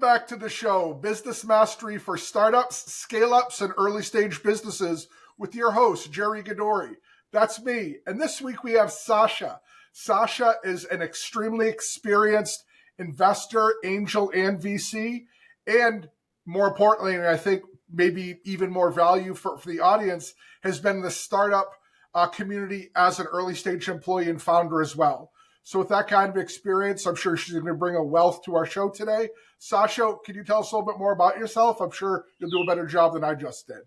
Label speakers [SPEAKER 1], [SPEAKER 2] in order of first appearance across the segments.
[SPEAKER 1] back to the show, Business Mastery for Startups, Scale-Ups, and Early Stage Businesses with your host, Jerry Gadori. That's me. And this week we have Sasha. Sasha is an extremely experienced investor, angel, and VC. And more importantly, and I think maybe even more value for the audience, has been in the startup community as an early stage employee and founder as well. So with that kind of experience, I'm sure she's going to bring a wealth to our show today. Sasha, can you tell us a little bit more about yourself? I'm sure you'll do a better job than I just did.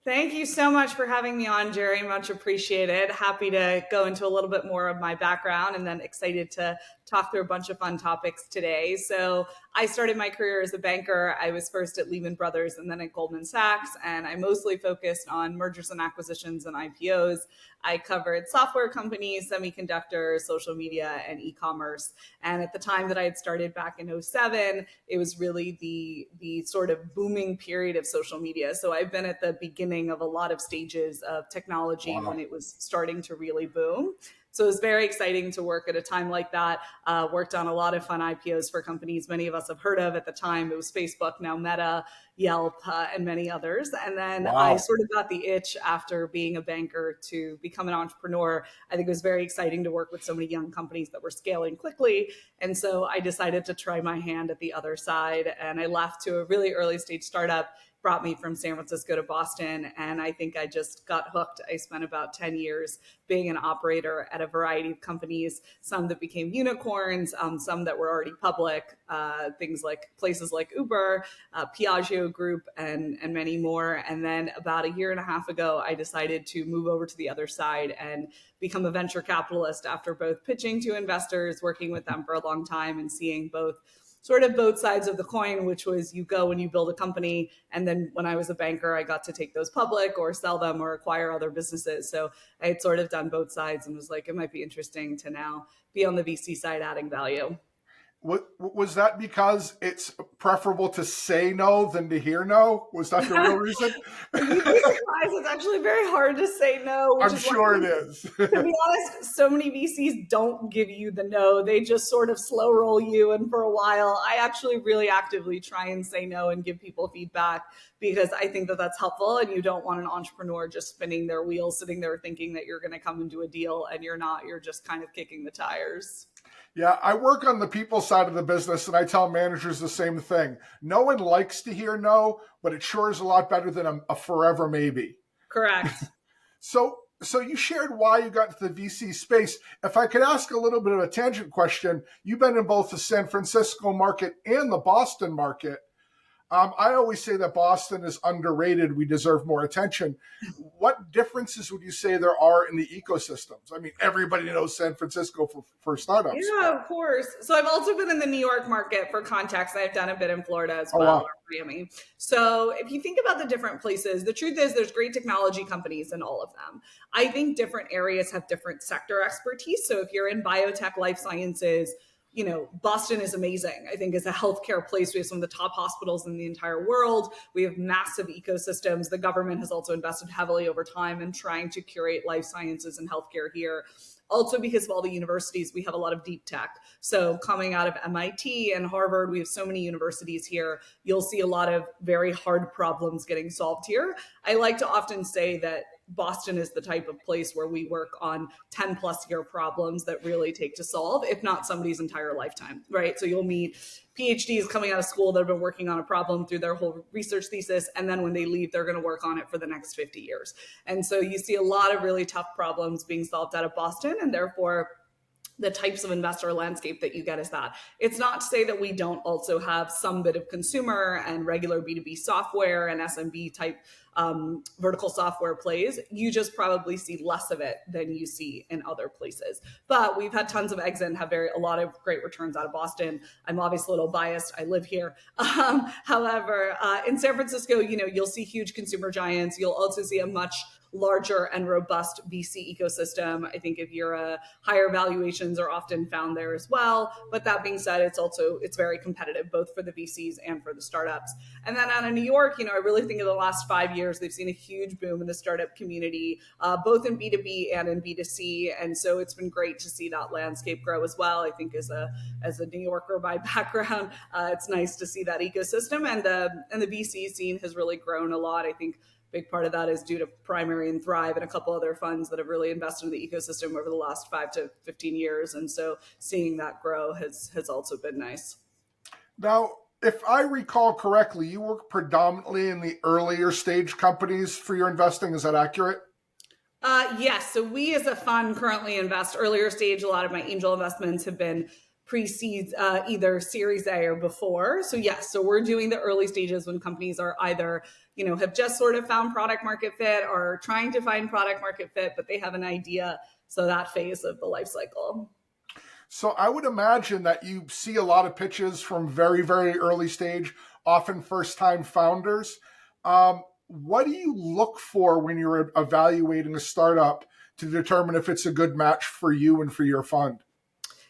[SPEAKER 2] Thank you so much for having me on, Jerry. Much appreciated. Happy to go into a little bit more of my background and then excited to talk through a bunch of fun topics today. So I started my career as a banker. I was first at Lehman Brothers and then at Goldman Sachs, and I mostly focused on mergers and acquisitions and IPOs. I covered software companies, semiconductors, social media, and e-commerce. And at the time that I had started back in 2007, it was really the sort of booming period of social media. So I've been at the beginning of a lot of stages of technology when it was starting to really boom. So it was very exciting to work at a time like that. Worked on a lot of fun IPOs for companies many of us have heard of at the time. It was Facebook, now Meta, Yelp, and many others. And then I sort of got the itch after being a banker to become an entrepreneur. I think it was very exciting to work with so many young companies that were scaling quickly. And so I decided to try my hand at the other side. And I left to a really early stage startup. Brought me from San Francisco to Boston, and I think I just got hooked. I spent about 10 years being an operator at a variety of companies, some that became unicorns, some that were already public, things like places like Uber, Piaggio Group, and many more. And then about a year and a half ago, I decided to move over to the other side and become a venture capitalist after both pitching to investors, working with them for a long time, and seeing both sides of the coin, which was you go and you build a company. And then when I was a banker, I got to take those public or sell them or acquire other businesses. So I had sort of done both sides and was like, it might be interesting to now be on the VC side adding value.
[SPEAKER 1] Was that because it's preferable to say no than to hear no? Was that the real reason?
[SPEAKER 2] You'd be surprised. It's actually very hard to say no.
[SPEAKER 1] I'm sure it is.
[SPEAKER 2] To be honest, so many VCs don't give you the no. They just sort of slow roll you. And for a while, I actually really actively try and say no and give people feedback because I think that that's helpful. And you don't want an entrepreneur just spinning their wheels, sitting there thinking that you're going to come and do a deal and you're not. You're just kind of kicking the tires.
[SPEAKER 1] Yeah, I work on the people side of the business, and I tell managers the same thing. No one likes to hear no, but it sure is a lot better than a forever maybe.
[SPEAKER 2] Correct.
[SPEAKER 1] So you shared why you got into the VC space. If I could ask a little bit of a tangent question, you've been in both the San Francisco market and the Boston market. I always say that Boston is underrated. We deserve more attention. What differences would you say there are in the ecosystems? I mean, everybody knows San Francisco for startups.
[SPEAKER 2] Yeah, of course. So I've also been in the New York market for context. I've done a bit in Florida as well, or Miami. So if you think about the different places, the truth is there's great technology companies in all of them. I think different areas have different sector expertise. So if you're in biotech, life sciences, Boston is amazing. I think as a healthcare place, we have some of the top hospitals in the entire world. We have massive ecosystems. The government has also invested heavily over time in trying to curate life sciences and healthcare here. Also, because of all the universities, we have a lot of deep tech. So coming out of MIT and Harvard, we have so many universities here. You'll see a lot of very hard problems getting solved here. I like to often say that Boston is the type of place where we work on 10 plus year problems that really take to solve, if not somebody's entire lifetime, right? So you'll meet PhDs coming out of school that have been working on a problem through their whole research thesis. And then when they leave, they're going to work on it for the next 50 years. And so you see a lot of really tough problems being solved out of Boston. And therefore, the types of investor landscape that you get is that. It's not to say that we don't also have some bit of consumer and regular B2B software and SMB type vertical software plays. You just probably see less of it than you see in other places. But we've had tons of exit and have a lot of great returns out of Boston. I'm obviously a little biased. I live here. However, in San Francisco, you'll see huge consumer giants. You'll also see a much larger and robust VC ecosystem. I think if you're a higher valuations are often found there as well. But that being said, it's very competitive, both for the VCs and for the startups. And then out of New York, I really think in the last 5 years, they've seen a huge boom in the startup community, both in B2B and in B2C. And so it's been great to see that landscape grow as well. I think as a New Yorker by background, it's nice to see that ecosystem, and the VC scene has really grown a lot. I think big part of that is due to Primary and Thrive and a couple other funds that have really invested in the ecosystem over the last 5 to 15 years. And so seeing that grow has also been nice.
[SPEAKER 1] Now, if I recall correctly, you work predominantly in the earlier stage companies for your investing. Is that accurate?
[SPEAKER 2] Yes. So we as a fund currently invest earlier stage. A lot of my angel investments have been pre-seed, either Series A or before. So yes, so we're doing the early stages when companies are either, have just sort of found product market fit or trying to find product market fit, but they have an idea. So that phase of the life cycle.
[SPEAKER 1] So I would imagine that you see a lot of pitches from very, very early stage, often first-time founders. What do you look for when you're evaluating a startup to determine if it's a good match for you and for your fund?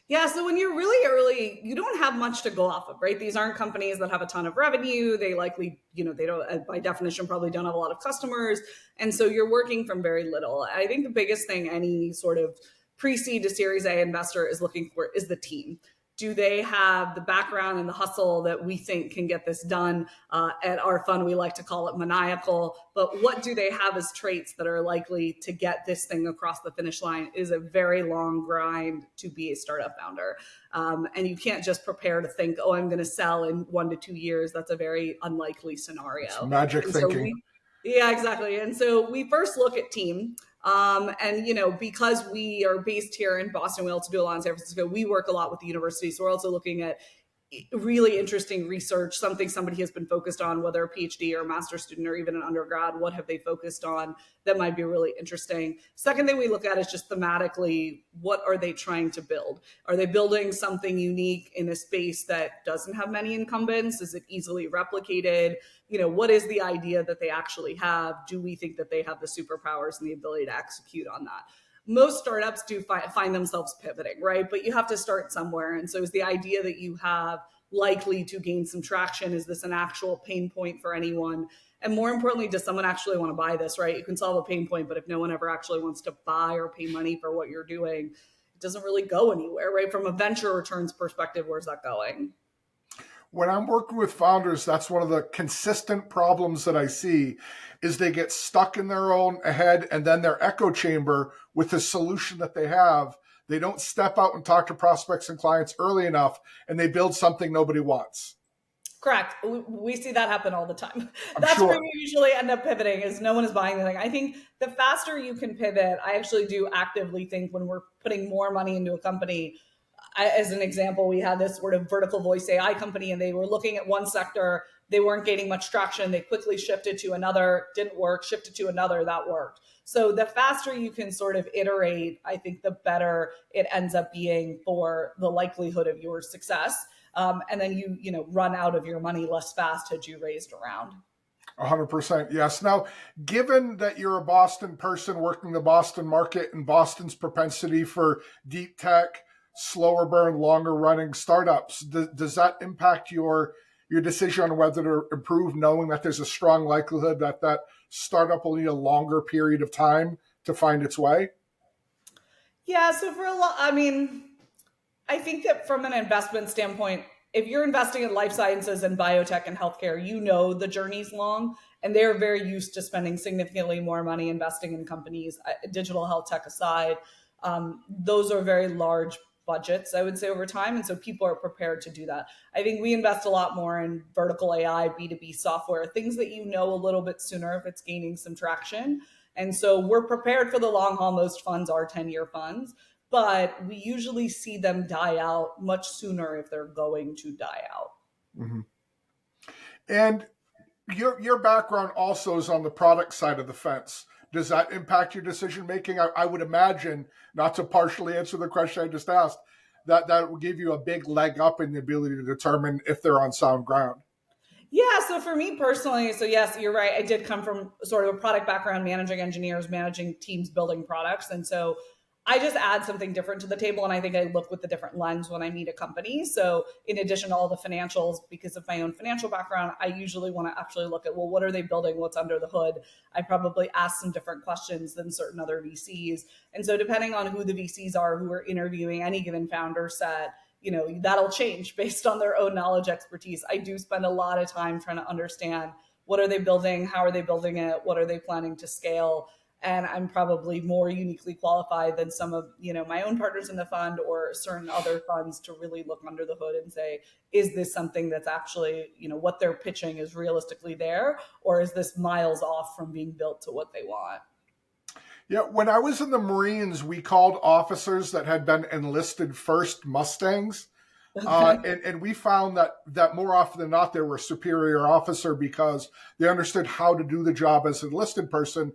[SPEAKER 2] Yeah, so when you're really early, you don't have much to go off of, right? These aren't companies that have a ton of revenue. They likely, they don't, by definition, probably don't have a lot of customers. And so you're working from very little. I think the biggest thing any sort of pre-seed to Series A investor is looking for is the team. Do they have the background and the hustle that we think can get this done? At our fund, we like to call it maniacal. But what do they have as traits that are likely to get this thing across the finish line? It is a very long grind to be a startup founder. And you can't just prepare to think, oh, I'm going to sell in 1 to 2 years. That's a very unlikely scenario.
[SPEAKER 1] It's magic thinking.
[SPEAKER 2] Yeah, exactly. And so we first look at team. And, because we are based here in Boston, we also do a lot in San Francisco. We work a lot with the university. So we're also looking at really interesting research, something somebody has been focused on, whether a PhD or a master's student or even an undergrad. What have they focused on that might be really interesting? Second thing we look at is just thematically, what are they trying to build? Are they building something unique in a space that doesn't have many incumbents? Is it easily replicated? What is the idea that they actually have? Do we think that they have the superpowers and the ability to execute on that? Most startups do find themselves pivoting, right? But you have to start somewhere. And so is the idea that you have likely to gain some traction? Is this an actual pain point for anyone? And more importantly, does someone actually want to buy this, right? You can solve a pain point, but if no one ever actually wants to buy or pay money for what you're doing, it doesn't really go anywhere, right? From a venture returns perspective, where's that going?
[SPEAKER 1] When I'm working with founders, that's one of the consistent problems that I see is they get stuck in their own head and then their echo chamber with the solution that they have. They don't step out and talk to prospects and clients early enough, and they build something nobody wants.
[SPEAKER 2] Correct. We see that happen all the time. That's sure. Where we usually end up pivoting is no one is buying anything. I think the faster you can pivot, I actually do actively think when we're putting more money into a company, as an example, we had this sort of vertical voice AI company, and they were looking at one sector. They weren't gaining much traction. They quickly shifted to another, didn't work, shifted to another, that worked. So the faster you can sort of iterate, I think the better it ends up being for the likelihood of your success. And then you run out of your money less fast had you raised around.
[SPEAKER 1] 100%. Yes. Now, given that you're a Boston person working the Boston market and Boston's propensity for deep tech, slower burn, longer running startups, does that impact your decision on whether to improve, knowing that there's a strong likelihood that startup will need a longer period of time to find its way?
[SPEAKER 2] Yeah. So I think that from an investment standpoint, if you're investing in life sciences and biotech and healthcare, the journey's long, and they're very used to spending significantly more money investing in companies, digital health tech aside. Those are very large budgets, I would say, over time. And so people are prepared to do that. I think we invest a lot more in vertical AI, B2B software, things that a little bit sooner if it's gaining some traction. And so we're prepared for the long haul. Most funds are 10-year funds, but we usually see them die out much sooner if they're going to die out.
[SPEAKER 1] Mm-hmm. And your background also is on the product side of the fence. Does that impact your decision making? I would imagine, not to partially answer the question I just asked, that will give you a big leg up in the ability to determine if they're on sound ground.
[SPEAKER 2] Yeah, so for me personally, so yes, you're right. I did come from sort of a product background, managing engineers, managing teams, building products. And so I just add something different to the table. And I think I look with a different lens when I meet a company. So in addition to all the financials, because of my own financial background, I usually want to actually look at, well, what are they building? What's under the hood? I probably ask some different questions than certain other VCs. And so depending on who the VCs are who are interviewing any given founder set, that'll change based on their own knowledge expertise. I do spend a lot of time trying to understand what are they building, how are they building it, what are they planning to scale, and I'm probably more uniquely qualified than some of my own partners in the fund or certain other funds to really look under the hood and say, is this something that's actually what they're pitching is realistically there, or is this miles off from being built to what they want?
[SPEAKER 1] Yeah, when I was in the Marines, we called officers that had been enlisted first Mustangs.
[SPEAKER 2] Okay.
[SPEAKER 1] And we found that more often than not, they were a superior officer because they understood how to do the job as an enlisted person.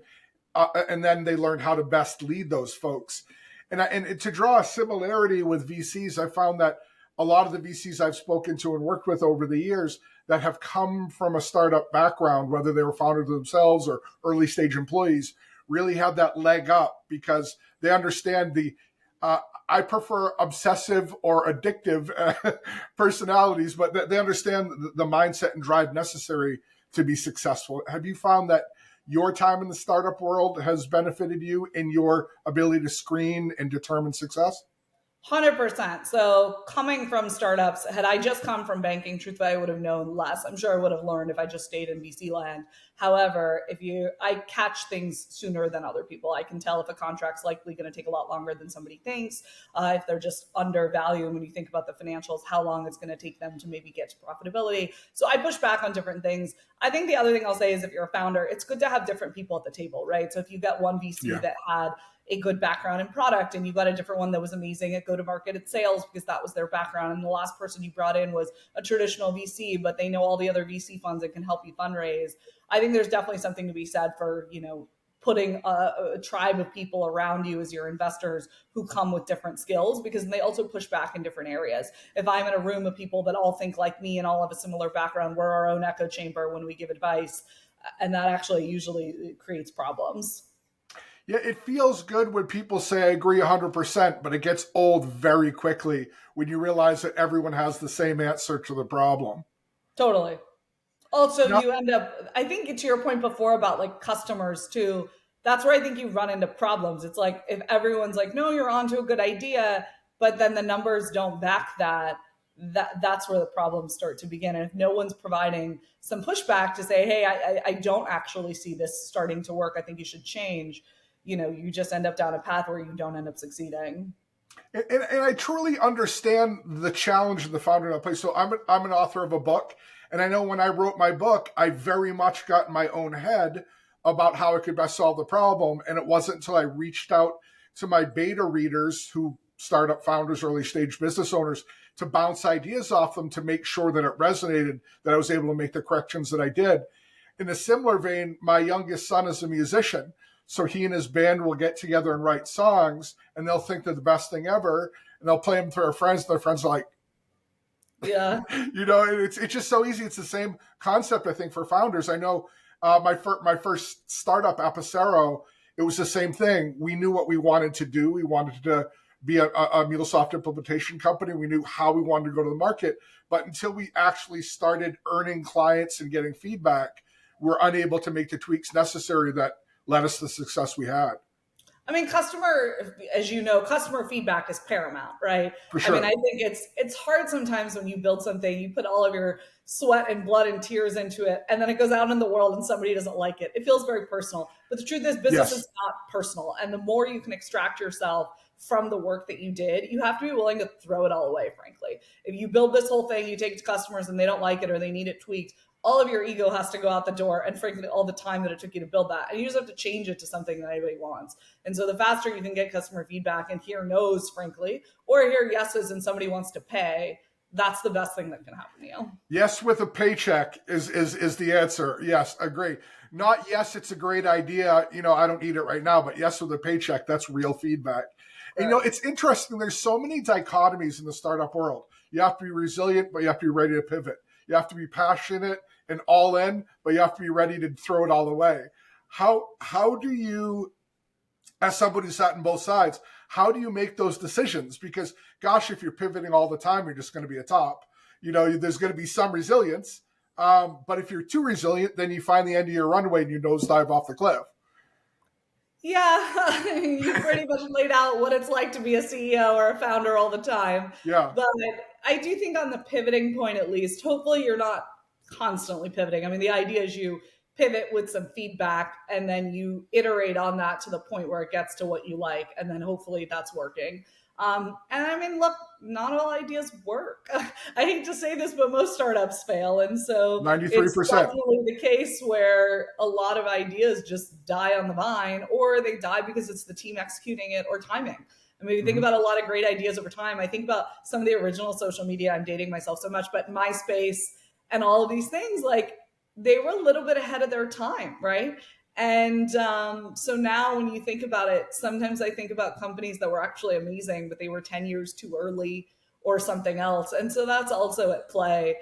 [SPEAKER 1] And then they learned how to best lead those folks. And to draw a similarity with VCs, I found that a lot of the VCs I've spoken to and worked with over the years that have come from a startup background, whether they were founders themselves or early stage employees, really had that leg up because they understand I prefer obsessive or addictive personalities, but they understand the mindset and drive necessary to be successful. Have you found that your time in the startup world has benefited you in your ability to screen and determine success?
[SPEAKER 2] 100%. So coming from startups, had I just come from banking, truthfully, I would have known less. I'm sure I would have learned if I just stayed in VC land. However, I catch things sooner than other people. I can tell if a contract's likely going to take a lot longer than somebody thinks. If they're just undervalued when you think about the financials, how long it's going to take them to maybe get to profitability. So I push back on different things. I think the other thing I'll say is if you're a founder, it's good to have different people at the table, right? So if you've got one VC
[SPEAKER 1] Yeah.
[SPEAKER 2] that had a good background in product and you got a different one that was amazing at go-to-market and sales because that was their background, and the last person you brought in was a traditional VC, but they know all the other VC funds that can help you fundraise. I think there's definitely something to be said for putting a tribe of people around you as your investors who come with different skills, because they also push back in different areas. If I'm in a room of people that all think like me and all have a similar background, we're our own echo chamber when we give advice, and that actually usually creates problems.
[SPEAKER 1] Yeah, it feels good when people say I agree 100%, but it gets old very quickly when you realize that everyone has the same answer to the problem.
[SPEAKER 2] Totally. Also,
[SPEAKER 1] Now,
[SPEAKER 2] you end up, I think to your point before about like customers too, that's where I think you run into problems. It's like if everyone's like, no, you're onto a good idea, but then the numbers don't back that's where the problems start to begin. And if no one's providing some pushback to say, hey, I don't actually see this starting to work, I think you should change, you just end up down a path where you don't end up succeeding.
[SPEAKER 1] and I truly understand the challenge of the founder in that place. So I'm an author of a book, and I know when I wrote my book, I very much got in my own head about how I could best solve the problem. And it wasn't until I reached out to my beta readers, who startup founders, early stage business owners, to bounce ideas off them to make sure that it resonated, that I was able to make the corrections that I did. In a similar vein, my youngest son is a musician. So he and his band will get together and write songs, and they'll think they're the best thing ever, and they'll play them to their friends. And their friends are like,
[SPEAKER 2] Yeah.
[SPEAKER 1] it's just so easy. It's the same concept, I think, for founders. I know my first startup, Apicero, it was the same thing. We knew what we wanted to do. We wanted to be a MuleSoft implementation company. We knew how we wanted to go to the market. But until we actually started earning clients and getting feedback, we're unable to make the tweaks necessary that led us to the success we had.
[SPEAKER 2] I mean, as you know, customer feedback is paramount, right?
[SPEAKER 1] For
[SPEAKER 2] I mean,
[SPEAKER 1] sure.
[SPEAKER 2] I think it's hard sometimes when you build something, you put all of your sweat and blood and tears into it, and then it goes out in the world and somebody doesn't like it. It feels very personal. But the truth is, business
[SPEAKER 1] Yes.
[SPEAKER 2] is not personal. And the more you can extract yourself from the work that you did, you have to be willing to throw it all away, frankly. If you build this whole thing, you take it to customers and they don't like it or they need it tweaked, all of your ego has to go out the door, and frankly, all the time that it took you to build that. And you just have to change it to something that anybody wants. And so the faster you can get customer feedback and hear no's, frankly, or hear yeses and somebody wants to pay, that's the best thing that can happen to you.
[SPEAKER 1] Yes, with a paycheck is the answer. Yes, agree. Not yes, it's a great idea. I don't need it right now, but yes, with a paycheck, that's real feedback. And,
[SPEAKER 2] Right.
[SPEAKER 1] it's interesting. There's so many dichotomies in the startup world. You have to be resilient, but you have to be ready to pivot. You have to be passionate an all in, but you have to be ready to throw it all away. How do you, as somebody who sat on both sides, how do you make those decisions? Because gosh, if you're pivoting all the time, you're just going to be a top. There's going to be some resilience. But if you're too resilient, then you find the end of your runway and you nosedive off the cliff.
[SPEAKER 2] Yeah, you pretty much laid out what it's like to be a CEO or a founder all the time.
[SPEAKER 1] Yeah.
[SPEAKER 2] But I do think on the pivoting point, at least, hopefully you're not constantly pivoting. I mean, the idea is you pivot with some feedback and then you iterate on that to the point where it gets to what you like. And then hopefully that's working. And I mean, look, not all ideas work. I hate to say this, but most startups fail. And so
[SPEAKER 1] 93%.
[SPEAKER 2] It's definitely the case where a lot of ideas just die on the vine, or they die because it's the team executing it or timing. I mean, if you think about a lot of great ideas over time, I think about some of the original social media. I'm dating myself so much, but MySpace and all of these things, like they were a little bit ahead of their time, right? And so now when you think about it, sometimes I think about companies that were actually amazing, but they were 10 years too early or something else. And so that's also at play.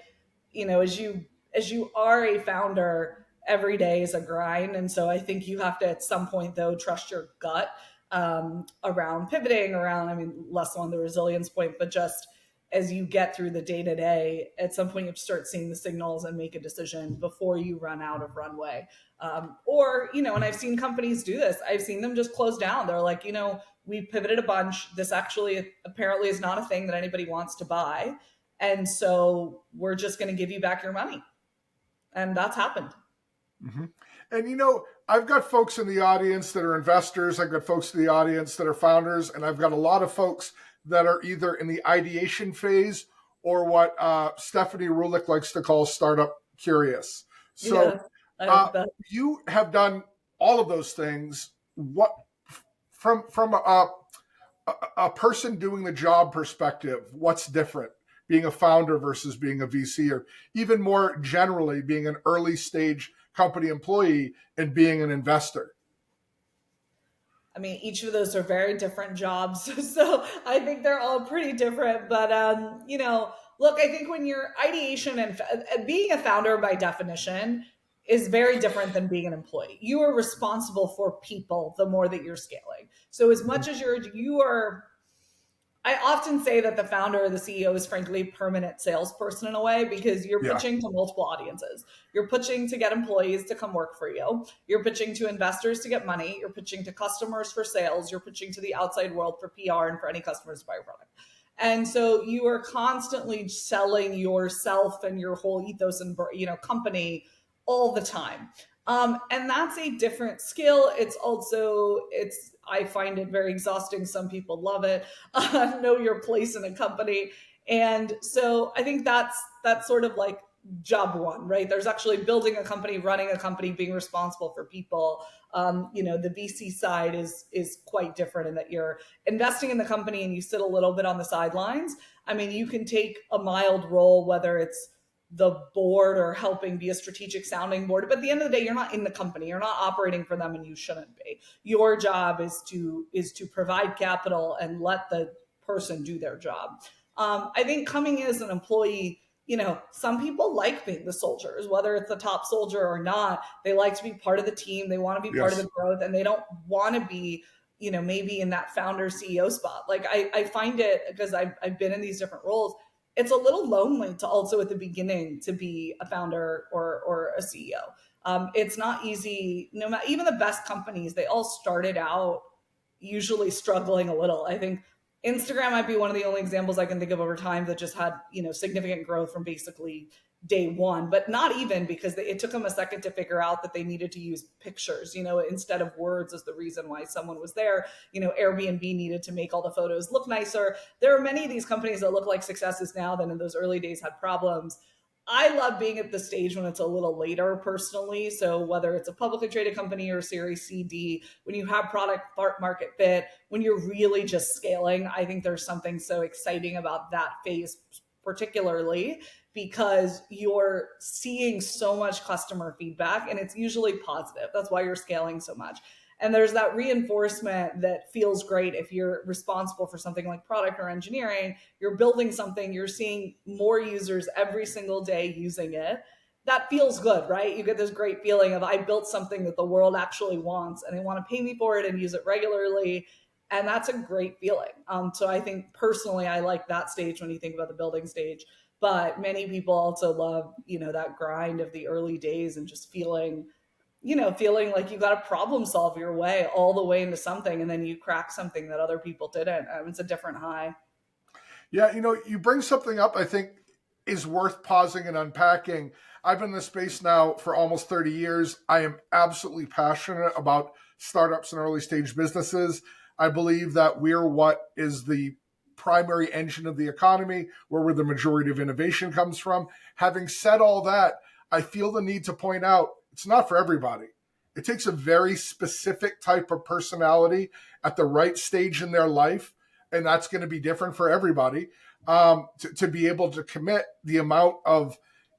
[SPEAKER 2] As you are a founder, every day is a grind. And so I think you have to at some point though trust your gut around pivoting, I mean, less on the resilience point, but just as you get through the day to day, at some point you have to start seeing the signals and make a decision before you run out of runway. And I've seen companies do this. I've seen them just close down. They're like, we pivoted a bunch. This actually apparently is not a thing that anybody wants to buy. And so we're just going to give you back your money. And that's happened.
[SPEAKER 1] Mm-hmm. And, I've got folks in the audience that are investors. I've got folks in the audience that are founders. And I've got a lot of folks that are either in the ideation phase or what Stephanie Rulick likes to call startup curious. So you have done all of those things. What from a person doing the job perspective, what's different being a founder versus being a VC, or even more generally being an early stage company employee and being an investor?
[SPEAKER 2] I mean, each of those are very different jobs. So I think they're all pretty different. But, look, I think when you're ideation and being a founder by definition is very different than being an employee. You are responsible for people the more that you're scaling. So as much as I often say that the founder or the CEO is frankly a permanent salesperson in a way, because you're pitching to multiple audiences. You're pitching to get employees to come work for you. You're pitching to investors to get money. You're pitching to customers for sales. You're pitching to the outside world for PR and for any customers to buy your product. And so you are constantly selling yourself and your whole ethos and company all the time. And that's a different skill. I find it very exhausting. Some people love it. Know your place in a company. And so I think that's sort of like job one, right? There's actually building a company, running a company, being responsible for people. The VC side is quite different in that you're investing in the company and you sit a little bit on the sidelines. I mean, you can take a mild role, whether it's the board or helping be a strategic sounding board. But at the end of the day, you're not in the company. You're not operating for them, and you shouldn't be. Your job is to provide capital and let the person do their job. I think coming in as an employee, some people like being the soldiers, whether it's the top soldier or not. They like to be part of the team. They want to be part of the growth, and they don't want to be, maybe in that founder CEO spot. Like I find it, because I've been in these different roles, it's a little lonely to also at the beginning to be a founder or a CEO. It's not easy. No matter, even the best companies, they all started out usually struggling a little. I think Instagram might be one of the only examples I can think of over time that just had, significant growth from basically day one, but not even, because it took them a second to figure out that they needed to use pictures, instead of words as the reason why someone was there. Airbnb needed to make all the photos look nicer. There are many of these companies that look like successes now that in those early days had problems. I love being at the stage when it's a little later personally. So whether it's a publicly traded company or Series C, D, when you have product market fit, when you're really just scaling, I think there's something so exciting about that phase, particularly because you're seeing so much customer feedback and it's usually positive. That's why you're scaling so much. And there's that reinforcement that feels great if you're responsible for something like product or engineering. You're building something, you're seeing more users every single day using it. that feels good, right? You get this great feeling of I built something that the world actually wants and they want to pay me for it and use it regularly. And that's a great feeling. So I think personally, I like that stage when you think about the building stage. But many people also love, that grind of the early days and just feeling like you got to problem solve your way all the way into something and then you crack something that other people didn't. It's a different high.
[SPEAKER 1] Yeah, you bring something up I think is worth pausing and unpacking. I've been in this space now for almost 30 years. I am absolutely passionate about startups and early stage businesses. I believe that we're what is the primary engine of the economy, where the majority of innovation comes from. Having said all that, I feel the need to point out it's not for everybody. It takes a very specific type of personality at the right stage in their life, and that's going to be different for everybody, to be able to commit the amount of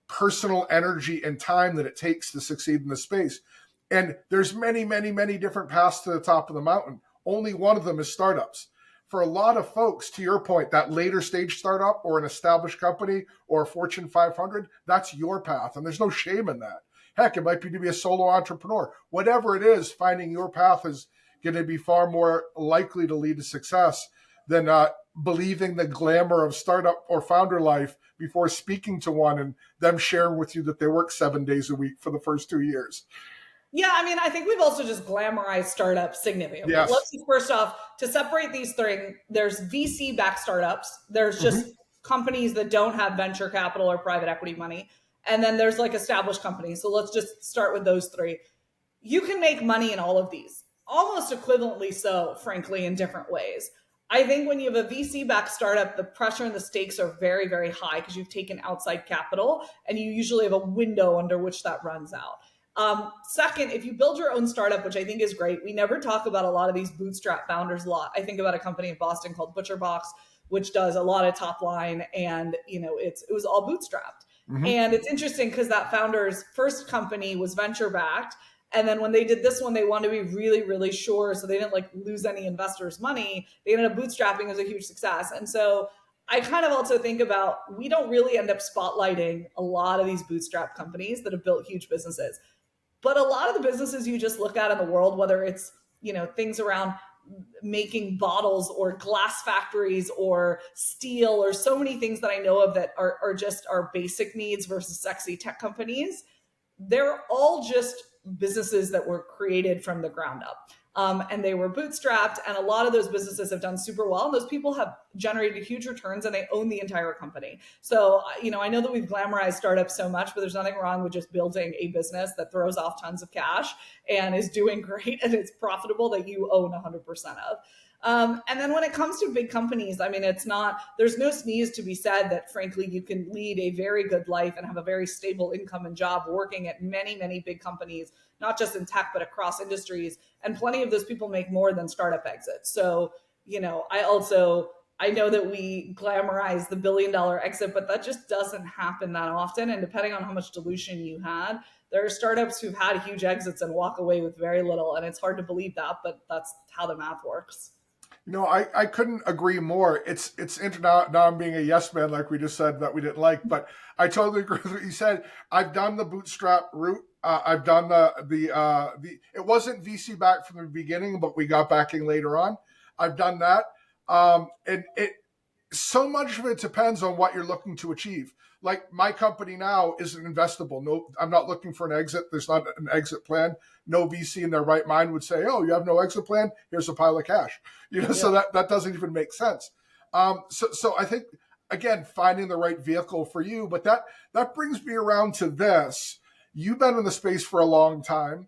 [SPEAKER 1] personal energy and time that it takes to succeed in this space. And there's many, many, many different paths to the top of the mountain. Only one of them is startups. For a lot of folks, to your point, that later stage startup or an established company or a Fortune 500, that's your path. And there's no shame in that. Heck, it might be to be a solo entrepreneur. Whatever it is, finding your path is going to be far more likely to lead to success than believing the glamour of startup or founder life before speaking to one and them sharing with you that they work 7 days a week for the first 2 years.
[SPEAKER 2] Yeah, I think we've also just glamorized startups significantly.
[SPEAKER 1] Yes.
[SPEAKER 2] Let's just first off, to separate these three, there's VC-backed startups. There's just companies that don't have venture capital or private equity money. And then there's like established companies. So let's just start with those three. You can make money in all of these, almost equivalently so, frankly, in different ways. I think when you have a VC-backed startup, the pressure and the stakes are very, very high because you've taken outside capital and you usually have a window under which that runs out. Second, if you build your own startup, which I think is great, we never talk about a lot of these bootstrap founders a lot. I think about a company in Boston called ButcherBox, which does a lot of top line, and it was all bootstrapped. And it's interesting because that founder's first company was venture backed. And then when they did this one, they wanted to be really, really sure. So they didn't lose any investors' money. They ended up bootstrapping as a huge success. And so I kind of also think about, we don't really end up spotlighting a lot of these bootstrap companies that have built huge businesses. But a lot of the businesses you just look at in the world, whether it's, things around making bottles or glass factories or steel or so many things that I know of that are just our basic needs versus sexy tech companies, they're all just businesses that were created from the ground up. And they were bootstrapped, and a lot of those businesses have done super well, and those people have generated huge returns, and they own the entire company. So, I know that we've glamorized startups so much, but there's nothing wrong with just building a business that throws off tons of cash and is doing great and it's profitable that you own 100% of. And then when it comes to big companies, there's no sneeze to be said that, frankly, you can lead a very good life and have a very stable income and job working at many, many big companies, not just in tech, but across industries. And plenty of those people make more than startup exits. So, I know that we glamorize the $1 billion exit, but that just doesn't happen that often. And depending on how much dilution you had, there are startups who've had huge exits and walk away with very little. And it's hard to believe that, but that's how the math works.
[SPEAKER 1] I couldn't agree more. It's now I'm being a yes man, like we just said that we didn't like, but I totally agree with what you said. I've done the bootstrap route. I've done it wasn't VC back from the beginning, but we got backing later on. I've done that. And so much of it depends on what you're looking to achieve. Like my company now isn't investable. No, I'm not looking for an exit. There's not an exit plan. No VC in their right mind would say, "Oh, you have no exit plan? Here's a pile of cash." So that doesn't even make sense. So I think, again, finding the right vehicle for you. But that brings me around to this. You've been in the space for a long time.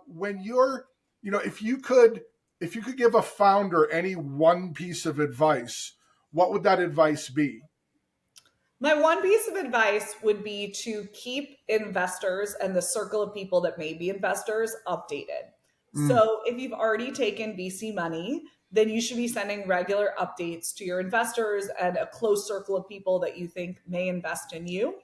[SPEAKER 1] When you're, if you could give a founder any one piece of advice, what would that advice be?
[SPEAKER 2] My one piece of advice would be to keep investors and the circle of people that may be investors updated. So if you've already taken VC money, then you should be sending regular updates to your investors and a close circle of people that you think may invest in you,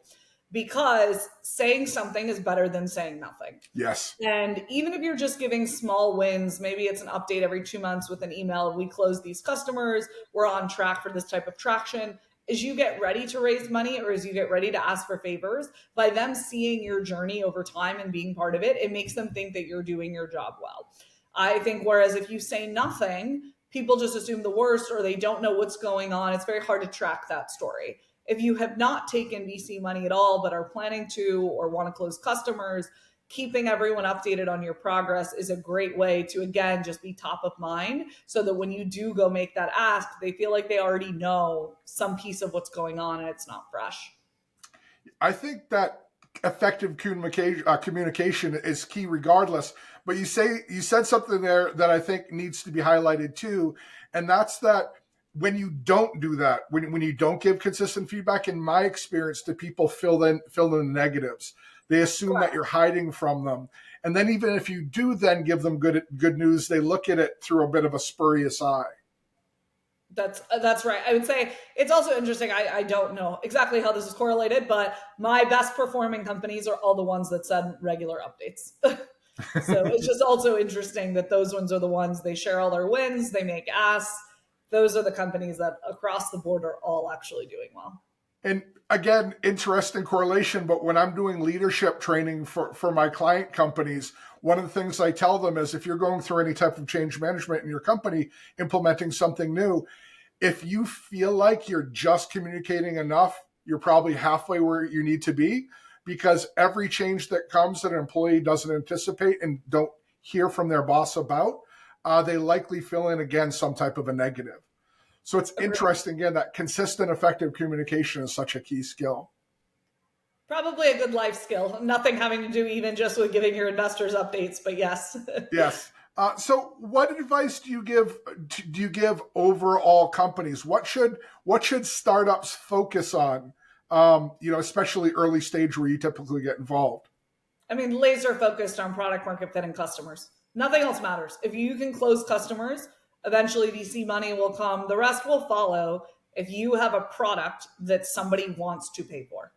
[SPEAKER 2] because saying something is better than saying nothing.
[SPEAKER 1] Yes.
[SPEAKER 2] And even if you're just giving small wins, maybe it's an update every 2 months with an email. We closed these customers. We're on track for this type of traction. as you get ready to raise money or as you get ready to ask for favors, by them seeing your journey over time and being part of it, it makes them think that you're doing your job well. I think whereas if you say nothing, people just assume the worst or they don't know what's going on. It's very hard to track that story. If you have not taken VC money at all, but are planning to or want to close customers, keeping everyone updated on your progress is a great way to, again, just be top of mind so that when you do go make that ask, they feel like they already know some piece of what's going on and it's not fresh.
[SPEAKER 1] I think that effective communication is key regardless. But you said something there that I think needs to be highlighted too, and that's that when you don't do that, when you don't give consistent feedback, in my experience, the people fill in the negatives. They assume that you're hiding from them. And then even if you do then give them good news, they look at it through a bit of a spurious eye.
[SPEAKER 2] That's right. I would say it's also interesting. I don't know exactly how this is correlated, but my best performing companies are all the ones that send regular updates. So it's just also interesting that those ones are the ones, they share all their wins, they make asks. Those are the companies that across the board are all actually doing well.
[SPEAKER 1] And again, interesting correlation, but when I'm doing leadership training for my client companies, one of the things I tell them is if you're going through any type of change management in your company, implementing something new, if you feel like you're just communicating enough, you're probably halfway where you need to be, because every change that comes that an employee doesn't anticipate and don't hear from their boss about, they likely fill in again some type of a negative. So it's interesting, again, that consistent, effective communication is such a key skill.
[SPEAKER 2] Probably a good life skill. Nothing having to do even just with giving your investors updates, but yes.
[SPEAKER 1] Yes. So what advice do you give overall companies? What should startups focus on, especially early stage where you typically get involved?
[SPEAKER 2] I mean, laser focused on product market fit and customers. Nothing else matters. If you can close customers, eventually VC money will come. The rest will follow if you have a product that somebody wants to pay for.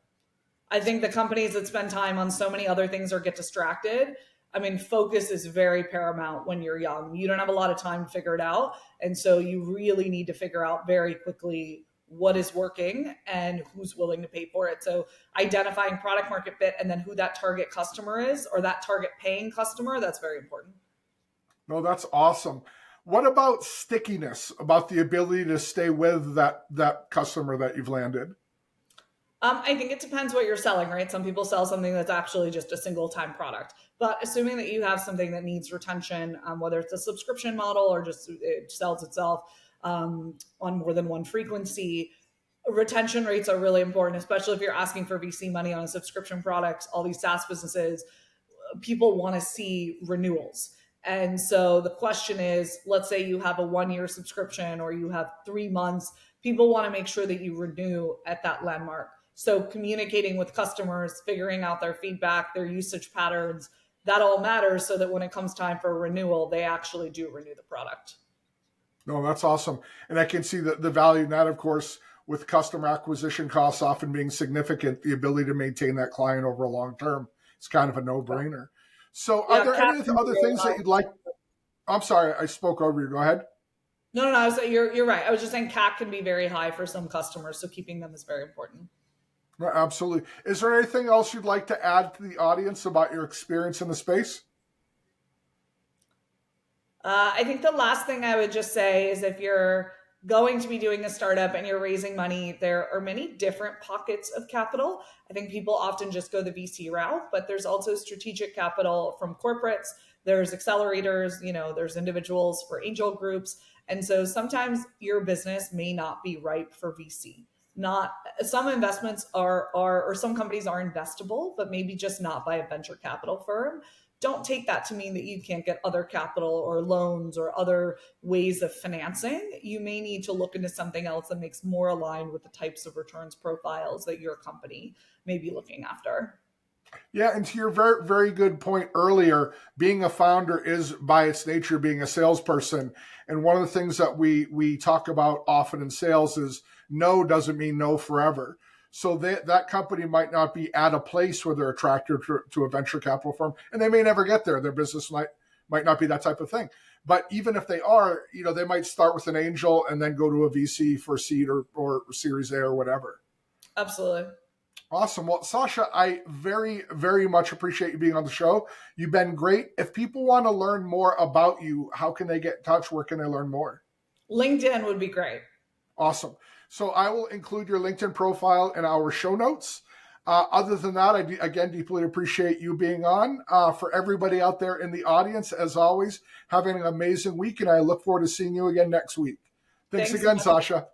[SPEAKER 2] I think the companies that spend time on so many other things or get distracted, I mean, focus is very paramount when you're young. You don't have a lot of time to figure it out. And so you really need to figure out very quickly what is working and who's willing to pay for it. So identifying product market fit and then who that target customer is or that target paying customer, that's very important.
[SPEAKER 1] No, that's awesome. What about stickiness, about the ability to stay with that customer that you've landed?
[SPEAKER 2] I think it depends what you're selling, right? Some people sell something that's actually just a single time product. But assuming that you have something that needs retention, whether it's a subscription model or just it sells itself on more than one frequency, retention rates are really important, especially if you're asking for VC money on a subscription product. All these SaaS businesses, people want to see renewals. And so the question is, let's say you have a 1-year subscription or you have 3 months, people want to make sure that you renew at that landmark. So communicating with customers, figuring out their feedback, their usage patterns, that all matters so that when it comes time for renewal, they actually do renew the product.
[SPEAKER 1] No, that's awesome. And I can see the value in that, of course, with customer acquisition costs often being significant, the ability to maintain that client over a long term is kind of a no-brainer. So are there any other things that you'd like? I'm sorry, I spoke over you. Go ahead.
[SPEAKER 2] No, I was saying you're right. I was just saying CAC can be very high for some customers, so keeping them is very important.
[SPEAKER 1] No, absolutely. Is there anything else you'd like to add to the audience about your experience in the space?
[SPEAKER 2] I think the last thing I would just say is if you're going to be doing a startup and you're raising money, there are many different pockets of capital. I think people often just go the VC route, but there's also strategic capital from corporates. There's accelerators, there's individuals for angel groups. And so sometimes your business may not be ripe for VC. Some investments or some companies are investable, but maybe just not by a venture capital firm. Don't take that to mean that you can't get other capital or loans or other ways of financing. You may need to look into something else that makes more aligned with the types of returns profiles that your company may be looking after.
[SPEAKER 1] Yeah, and to your very, very good point earlier, being a founder is by its nature being a salesperson. And one of the things that we talk about often in sales is no doesn't mean no forever. So that company might not be at a place where they're attracted to a venture capital firm, and they may never get there. Their business might not be that type of thing. But even if they are, they might start with an angel and then go to a VC for seed or Series A or whatever.
[SPEAKER 2] Absolutely.
[SPEAKER 1] Awesome. Well, Sasha, I very, very much appreciate you being on the show. You've been great. If people want to learn more about you, how can they get in touch? Where can they learn more?
[SPEAKER 2] LinkedIn would be great.
[SPEAKER 1] Awesome. So I will include your LinkedIn profile in our show notes. Other than that, I again deeply appreciate you being on. For everybody out there in the audience, as always, having an amazing week, and I look forward to seeing you again next week. Thanks again,
[SPEAKER 2] so
[SPEAKER 1] Sasha.